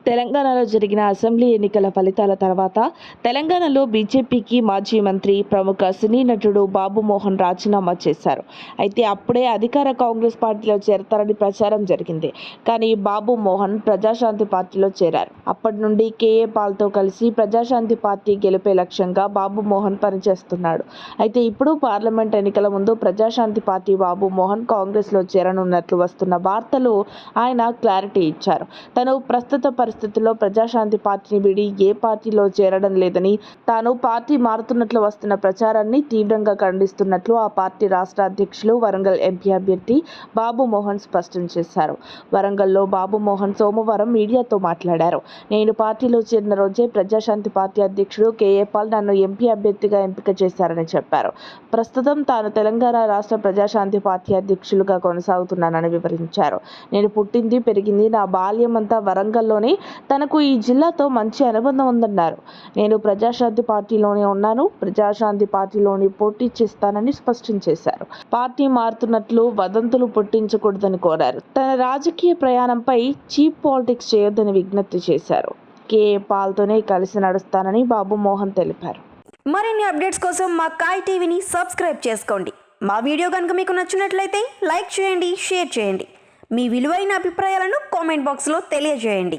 తెలంగాణలో జరిగిన అసెంబ్లీ ఎన్నికల ఫలితాల తర్వాత తెలంగాణలో బీజేపీకి మాజీ మంత్రి, ప్రముఖ సినీ నటుడు బాబు మోహన్ రాజీనామా చేశారు. అయితే అప్పుడే అధికార కాంగ్రెస్ పార్టీలో చేరతారని ప్రచారం జరిగింది. కానీ బాబు మోహన్ ప్రజాశాంతి పార్టీలో చేరారు. అప్పటి నుండి కేఏ పాల్తో కలిసి ప్రజాశాంతి పార్టీ గెలిపే లక్ష్యంగా బాబు మోహన్ పనిచేస్తున్నాడు. అయితే ఇప్పుడు పార్లమెంట్ ఎన్నికల ముందు ప్రజాశాంతి పార్టీ బాబు మోహన్ కాంగ్రెస్లో చేరనున్నట్లు వస్తున్న వార్తలు ఆయన క్లారిటీ ఇచ్చారు. తను ప్రస్తుత పరిస్థితుల్లో ప్రజాశాంతి పార్టీని వీడి ఏ పార్టీలో చేరడం లేదని, తాను పార్టీ మారుతున్నట్లు వస్తున్న ప్రచారాన్ని తీవ్రంగా ఖండిస్తున్నట్లు ఆ పార్టీ రాష్ట్ర అధ్యక్షులు, వరంగల్ ఎంపీ అభ్యర్థి బాబు మోహన్ స్పష్టం చేశారు. వరంగల్లో బాబు మోహన్ సోమవారం మీడియాతో మాట్లాడారు. నేను పార్టీలో చేరిన రోజే ప్రజాశాంతి పార్టీ అధ్యక్షుడు కేఏ పాల్ నన్ను ఎంపీ అభ్యర్థిగా ఎంపిక చేశారని చెప్పారు. ప్రస్తుతం తాను తెలంగాణ రాష్ట్ర ప్రజాశాంతి పార్టీ అధ్యక్షులుగా కొనసాగుతున్నానని వివరించారు. నేను పుట్టింది, పెరిగింది, నా బాల్యం అంతా వరంగల్లోనే. తనకు ఈ జిల్లాతో మంచి అనుబంధం ఉందన్నారు. నేను ప్రజాశాంతి పార్టీలోనే ఉన్నాను, ప్రజాశాంతి పార్టీలోని పోటీ చేస్తానని స్పష్టం చేశారు. పార్టీ మారుతున్నట్లు వదంతులు పుట్టించకూడదని కోరారు. తన రాజకీయ ప్రయాణంపై చీప్ పాలిటిక్స్ చేయొద్దని విజ్ఞప్తి చేశారు. కేఏ పాల్తోనే కలిసి నడుస్తానని బాబు మోహన్ తెలిపారు. మరిన్ని అప్డేట్స్ కోసం మా కాయ్ టీవీని సబ్స్క్రైబ్ చేసుకోండి. మా వీడియో కనుక మీకు నచ్చినట్లయితే లైక్ చేయండి, షేర్ చేయండి. మీ విలువైన అభిప్రాయాలను కామెంట్ బాక్స్లో తెలియజేయండి.